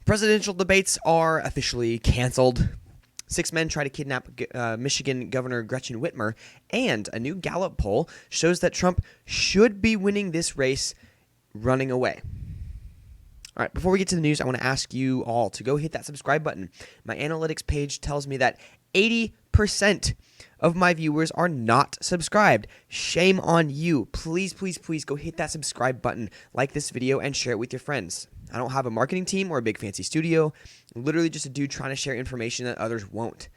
presidential debates are officially canceled. 6 men try to kidnap Michigan Governor Gretchen Whitmer, and a new Gallup poll shows that Trump should be winning this race running away. All right, before we get to the news, I want to ask you all to go hit that subscribe button. My analytics page tells me that 80% of my viewers are not subscribed. Shame on you. Please, please, please go hit that subscribe button, like this video, and share it with your friends. I don't have a marketing team or a big fancy studio. I'm literally just a dude trying to share information that others won't.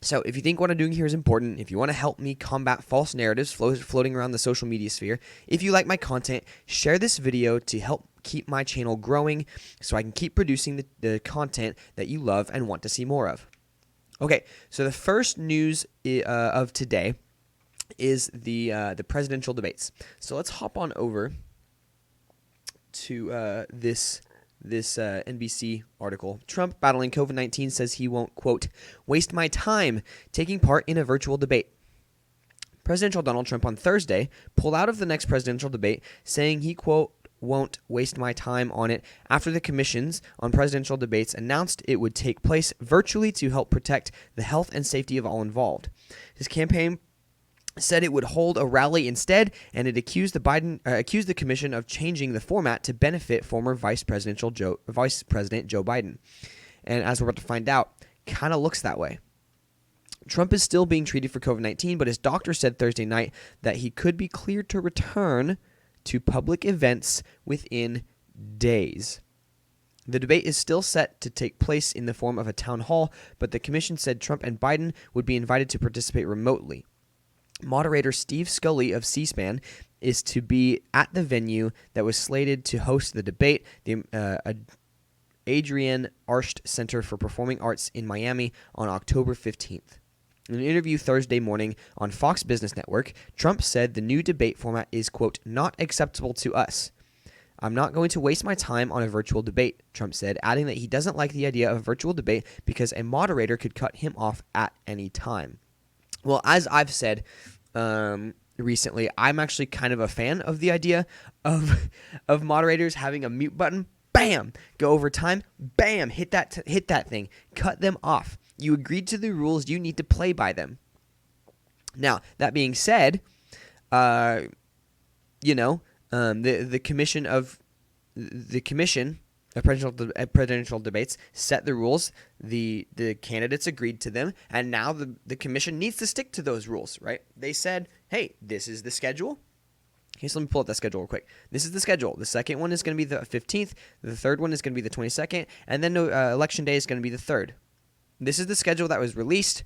So if you think what I'm doing here is important, if you want to help me combat false narratives floating around the social media sphere, if you like my content, share this video to help keep my channel growing so I can keep producing the content that you love and want to see more of. Okay, so the first news of today is the presidential debates. So let's hop on over to this NBC article. Trump battling COVID-19 says he won't, quote, waste my time taking part in a virtual debate. Presidential Donald Trump on Thursday pulled out of the next presidential debate, saying he, quote, won't waste my time on it after the commissions on presidential debates announced it would take place virtually to help protect the health and safety of all involved. His campaign said it would hold a rally instead, and it accused the commission of changing the format to benefit former Vice President Joe Biden. And as we're about to find out, kind of looks that way. Trump is still being treated for COVID-19, but his doctor said Thursday night that he could be cleared to return to public events within days. The debate is still set to take place in the form of a town hall, but the commission said Trump and Biden would be invited to participate remotely. Moderator Steve Scully of C-SPAN is to be at the venue that was slated to host the debate, the Adrienne Arsht Center for Performing Arts in Miami, on October 15th. In an interview Thursday morning on Fox Business Network, Trump said the new debate format is, quote, not acceptable to us. I'm not going to waste my time on a virtual debate, Trump said, adding that he doesn't like the idea of a virtual debate because a moderator could cut him off at any time. Well, as I've said recently, I'm actually kind of a fan of the idea of moderators having a mute button. Bam! Go over time. Bam! Hit that thing. Cut them off. You agreed to the rules. You need to play by them. Now, that being said, the commission of presidential debates set the rules. The candidates agreed to them, and now the commission needs to stick to those rules, right? They said, hey, this is the schedule. Okay, so let me pull up that schedule real quick. This is the schedule. The second one is going to be the 15th. The third one is going to be the 22nd. And then election day is going to be the 3rd. This is the schedule that was released.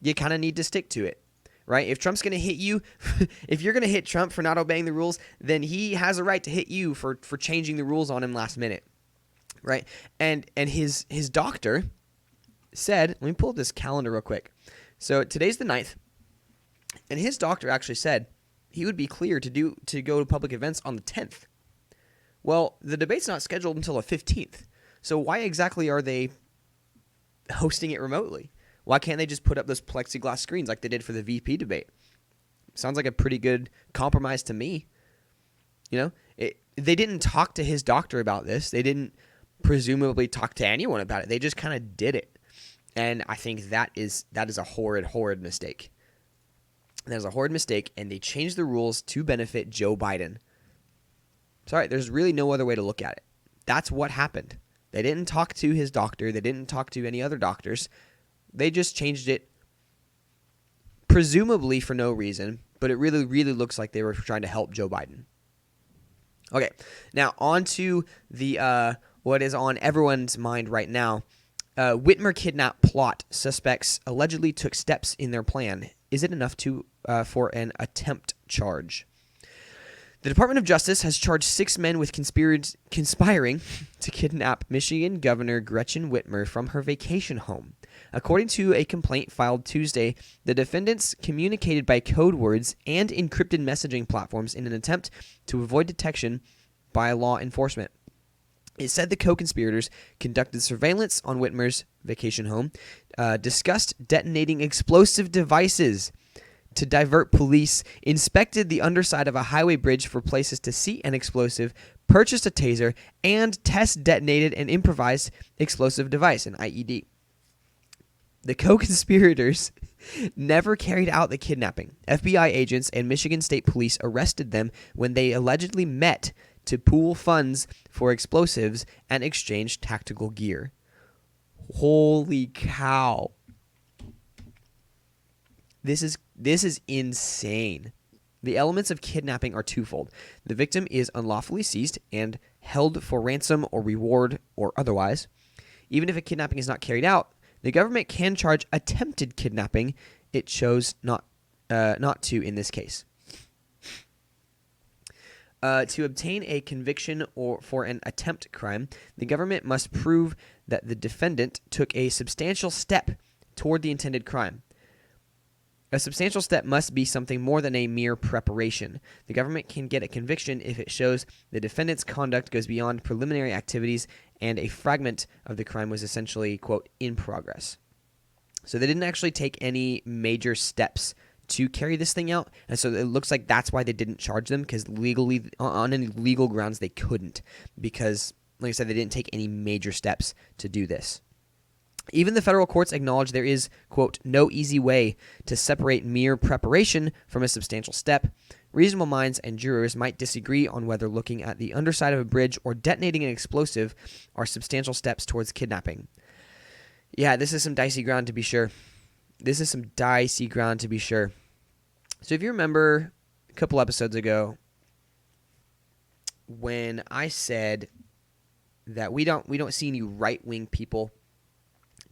You kind of need to stick to it, right? If Trump's going to hit you, if you're going to hit Trump for not obeying the rules, then he has a right to hit you for changing the rules on him last minute, right? And his doctor said, let me pull up this calendar real quick. So today's the 9th, and his doctor actually said he would be clear to go to public events on the 10th. Well, the debate's not scheduled until the 15th. So why exactly are they hosting it remotely? Why can't they just put up those plexiglass screens like they did for the VP debate? Sounds like a pretty good compromise to me. They didn't talk to his doctor about this. They didn't presumably talk to anyone about it. They just kind of did it. And I think that is a horrid mistake. That is a horrid mistake, and they changed the rules to benefit Joe Biden. Sorry, there's really no other way to look at it. That's what happened. They didn't talk to his doctor. They didn't talk to any other doctors. They just changed it presumably for no reason, but it really, really looks like they were trying to help Joe Biden. Okay, now on to the what is on everyone's mind right now. Whitmer kidnap plot. Suspects allegedly took steps in their plan. Is it enough for an attempt charge? The Department of Justice has charged 6 men with conspiring to kidnap Michigan Governor Gretchen Whitmer from her vacation home. According to a complaint filed Tuesday, the defendants communicated by code words and encrypted messaging platforms in an attempt to avoid detection by law enforcement. It said the co-conspirators conducted surveillance on Whitmer's vacation home, discussed detonating explosive devices, to divert police, inspected the underside of a highway bridge for places to see an explosive, purchased a taser, and test detonated an improvised explosive device, an IED. The co-conspirators never carried out the kidnapping. FBI agents and Michigan State Police arrested them when they allegedly met to pool funds for explosives and exchange tactical gear. Holy cow. This is insane. The elements of kidnapping are twofold. The victim is unlawfully seized and held for ransom or reward or otherwise. Even if a kidnapping is not carried out, the government can charge attempted kidnapping. It chose not to in this case. To obtain a conviction or for an attempt crime, the government must prove that the defendant took a substantial step toward the intended crime. A substantial step must be something more than a mere preparation. The government can get a conviction if it shows the defendant's conduct goes beyond preliminary activities and a fragment of the crime was essentially, quote, in progress. So they didn't actually take any major steps to carry this thing out, and so it looks like that's why they didn't charge them, because legally, on any legal grounds, they couldn't, because, like I said, they didn't take any major steps to do this. Even the federal courts acknowledge there is, quote, no easy way to separate mere preparation from a substantial step. Reasonable minds and jurors might disagree on whether looking at the underside of a bridge or detonating an explosive are substantial steps towards kidnapping. Yeah, this is some dicey ground to be sure. So if you remember a couple episodes ago when I said that we don't see any right-wing people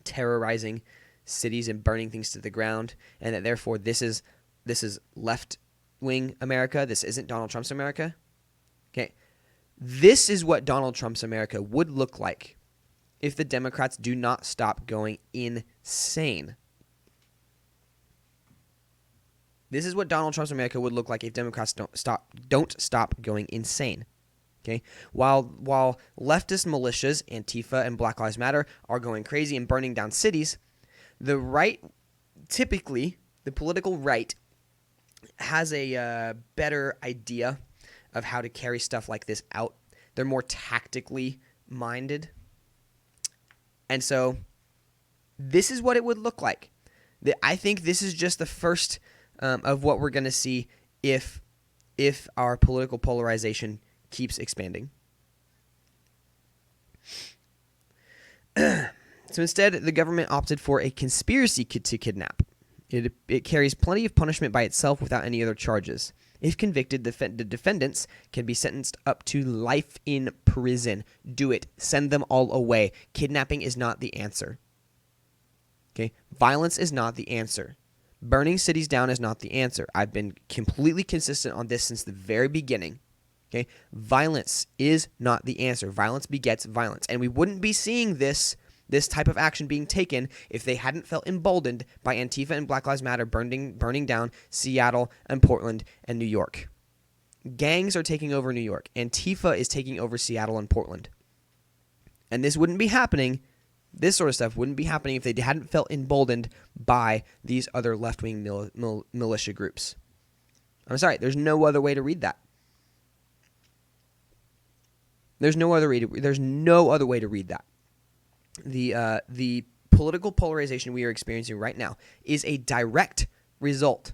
terrorizing cities and burning things to the ground, and that therefore this is left-wing America, this isn't Donald Trump's America. Okay. This is what Donald Trump's America would look like if the Democrats do not stop going insane. This is what Donald Trump's America would look like if Democrats don't stop going insane. Okay? While leftist militias, Antifa and Black Lives Matter, are going crazy and burning down cities, the right, typically, the political right, has a better idea of how to carry stuff like this out. They're more tactically minded. And so, this is what it would look like. I think this is just the first of what we're going to see if our political polarization keeps expanding. So instead, the government opted for a conspiracy to kidnap. It carries plenty of punishment by itself without any other charges. If convicted, the defendants can be sentenced up to life in prison. Do it. Send them all away. Kidnapping is not the answer. Okay? Violence is not the answer. Burning cities down is not the answer. I've been completely consistent on this since the very beginning. Okay? Violence is not the answer. Violence begets violence. And we wouldn't be seeing this type of action being taken if they hadn't felt emboldened by Antifa and Black Lives Matter burning down Seattle and Portland and New York. Gangs are taking over New York. Antifa is taking over Seattle and Portland. And this wouldn't be happening. This sort of stuff wouldn't be happening if they hadn't felt emboldened by these other left-wing militia groups. I'm sorry, there's no other way to read that. There's no other way to read that. The political polarization we are experiencing right now is a direct result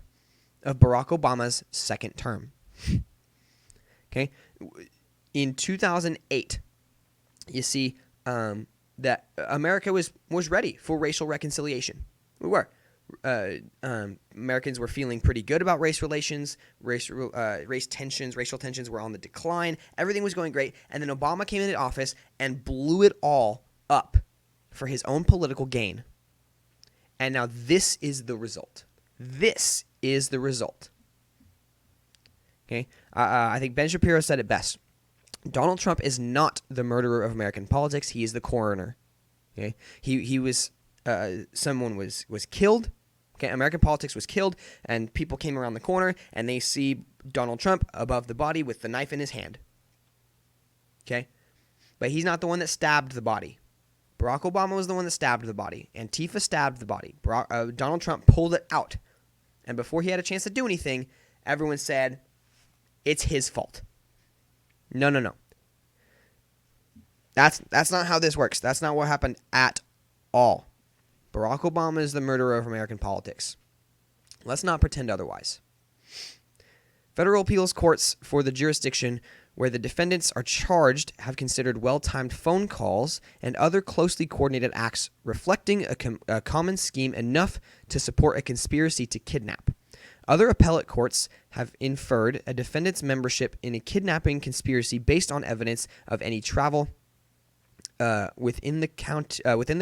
of Barack Obama's second term. Okay? In 2008, you see that America was ready for racial reconciliation. We were. Americans were feeling pretty good about race relations. Racial tensions were on the decline. Everything was going great. And then Obama came into office and blew it all up for his own political gain. And now this is the result. This is the result. Okay? I think Ben Shapiro said it best. Donald Trump is not the murderer of American politics. He is the coroner. Okay? He was someone was killed. Okay, American politics was killed, and people came around the corner, and they see Donald Trump above the body with the knife in his hand. Okay? But he's not the one that stabbed the body. Barack Obama was the one that stabbed the body. Antifa stabbed the body. Donald Trump pulled it out And before he had a chance to do anything, everyone said, it's his fault. No. That's not how this works. That's not what happened at all. Barack Obama is the murderer of American politics. Let's not pretend otherwise. Federal appeals courts for the jurisdiction where the defendants are charged have considered well-timed phone calls and other closely coordinated acts reflecting a common scheme enough to support a conspiracy to kidnap. Other appellate courts have inferred a defendant's membership in a kidnapping conspiracy based on evidence of any travel within the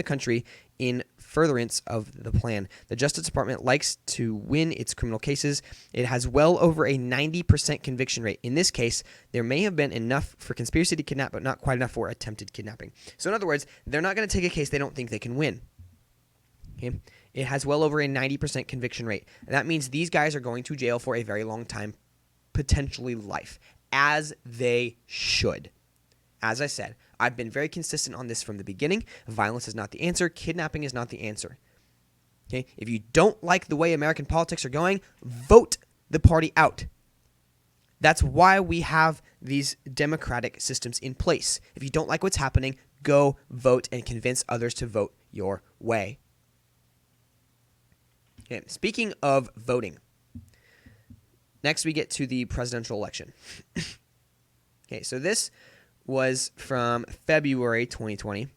country in furtherance of the plan. The Justice Department likes to win its criminal cases. It has well over a 90% conviction rate. In this case, there may have been enough for conspiracy to kidnap, but not quite enough for attempted kidnapping. So in other words, they're not going to take a case they don't think they can win. Okay? It has well over a 90% conviction rate. And that means these guys are going to jail for a very long time, potentially life, as they should. As I said, I've been very consistent on this from the beginning. Violence is not the answer. Kidnapping is not the answer. Okay? If you don't like the way American politics are going, vote the party out. That's why we have these democratic systems in place. If you don't like what's happening, go vote and convince others to vote your way. Okay, speaking of voting, next we get to the presidential election. Okay, so this was from February 2020.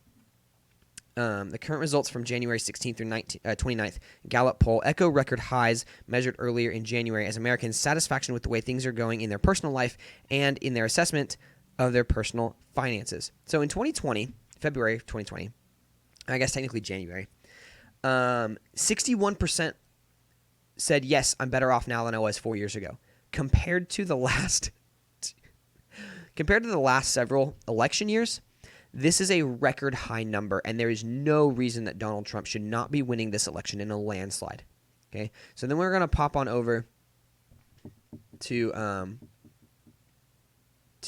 The current results from January 16th through 29th Gallup poll echo record highs measured earlier in January as Americans' satisfaction with the way things are going in their personal life and in their assessment of their personal finances. So in 2020, February 2020, I guess technically January, 61% said, yes, I'm better off now than I was 4 years ago. Compared to the last several election years, this is a record high number, and there is no reason that Donald Trump should not be winning this election in a landslide. Okay, so then we're going to pop on over to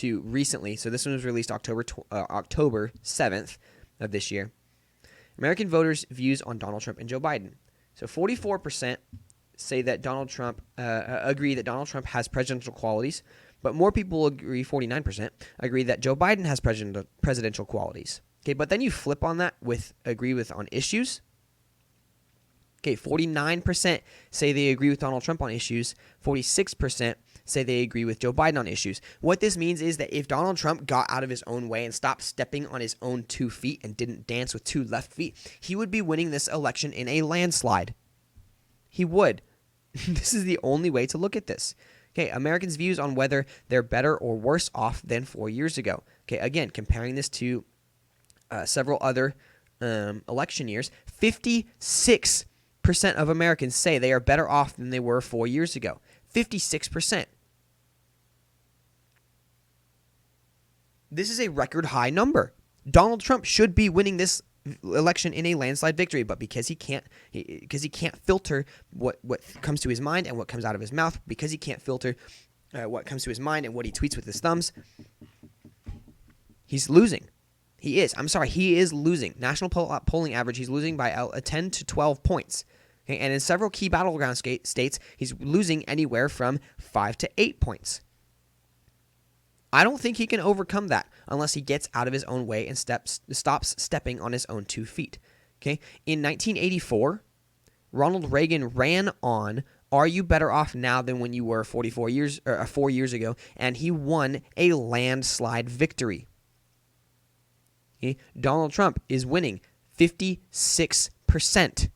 recently. So this one was released October 7th of this year. American voters' views on Donald Trump and Joe Biden. So 44% say that Donald Trump agree that Donald Trump has presidential qualities. But more people agree, 49%, agree that Joe Biden has presidential qualities. Okay, but then you flip on that with agree with on issues. Okay, 49% say they agree with Donald Trump on issues. 46% say they agree with Joe Biden on issues. What this means is that if Donald Trump got out of his own way and stopped stepping on his own 2 feet and didn't dance with 2 left feet, he would be winning this election in a landslide. He would. This is the only way to look at this. Okay, Americans' views on whether they're better or worse off than 4 years ago. Okay, again, comparing this to several other election years, 56% of Americans say they are better off than they were 4 years ago. 56%. This is a record high number. Donald Trump should be winning this election in a landslide victory, but because he can't filter what comes to his mind and what comes out of his mouth, because he can't filter what comes to his mind and what he tweets with his thumbs, he's losing. He is losing. National polling average, he's losing by 10 to 12 points. Okay? And in several key battleground states, he's losing anywhere from 5 to 8 points. I don't think he can overcome that unless he gets out of his own way and stops stepping on his own 2 feet. Okay? In 1984, Ronald Reagan ran on, "Are you better off now than when you were 4 years ago?" And he won a landslide victory. Okay? Donald Trump is winning 56%.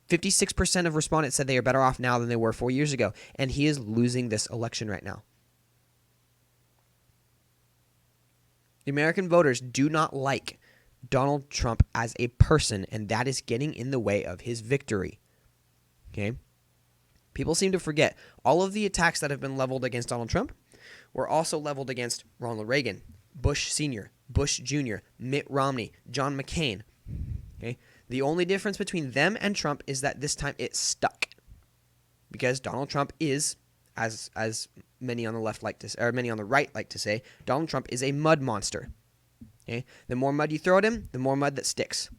56% of respondents said they are better off now than they were 4 years ago, and he is losing this election right now. The American voters do not like Donald Trump as a person, and that is getting in the way of his victory. Okay? People seem to forget all of the attacks that have been leveled against Donald Trump were also leveled against Ronald Reagan, Bush Sr., Bush Jr., Mitt Romney, John McCain. Okay? The only difference between them and Trump is that this time it stuck. Because Donald Trump is, as many on the left like to, or many on the right like to say, Donald Trump is a mud monster. Okay? The more mud you throw at him, the more mud that sticks.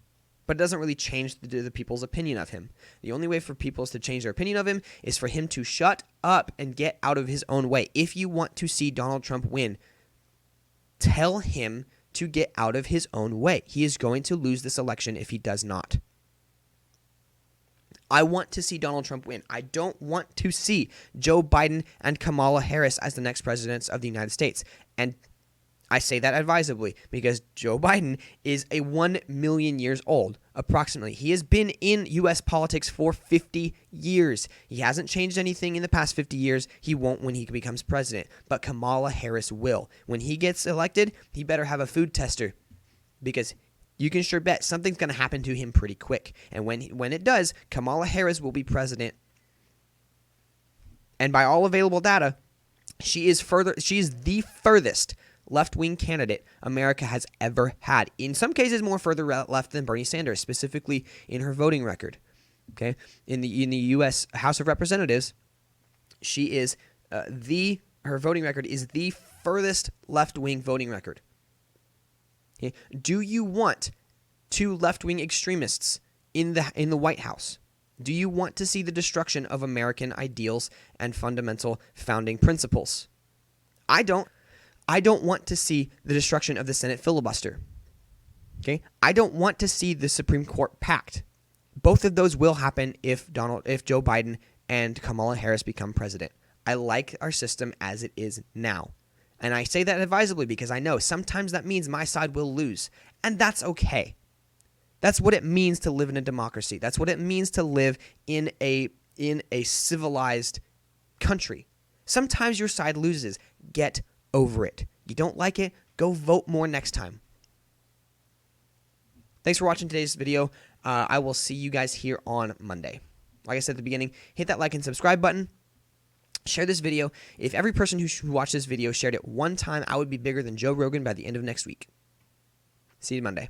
but it doesn't really change the people's opinion of him. The only way for people to change their opinion of him is for him to shut up and get out of his own way. If you want to see Donald Trump win, tell him to get out of his own way. He is going to lose this election if he does not. I want to see Donald Trump win. I don't want to see Joe Biden and Kamala Harris as the next presidents of the United States. And I say that advisedly because Joe Biden is a 1 million years old, approximately. He has been in U.S. politics for 50 years. He hasn't changed anything in the past 50 years. He won't when he becomes president. But Kamala Harris will. When he gets elected, he better have a food tester because you can sure bet something's going to happen to him pretty quick. And when it does, Kamala Harris will be president. And by all available data, she is the furthest left-wing candidate America has ever had. In some cases, more further left than Bernie Sanders, specifically in her voting record. Okay, in the U.S. House of Representatives, she is her voting record is the furthest left-wing voting record. Okay? Do you want two left-wing extremists in the White House? Do you want to see the destruction of American ideals and fundamental founding principles? I don't. I don't want to see the destruction of the Senate filibuster. Okay? I don't want to see the Supreme Court packed. Both of those will happen if Joe Biden and Kamala Harris become president. I like our system as it is now. And I say that advisedly because I know sometimes that means my side will lose. And that's okay. That's what it means to live in a democracy. That's what it means to live in a civilized country. Sometimes your side loses. Get over it. You don't like it? Go vote more next time. Thanks for watching today's video. I will see you guys here on Monday. Like I said at the beginning, hit that like and subscribe button. Share this video. If every person who watched this video shared it one time, I would be bigger than Joe Rogan by the end of next week. See you Monday.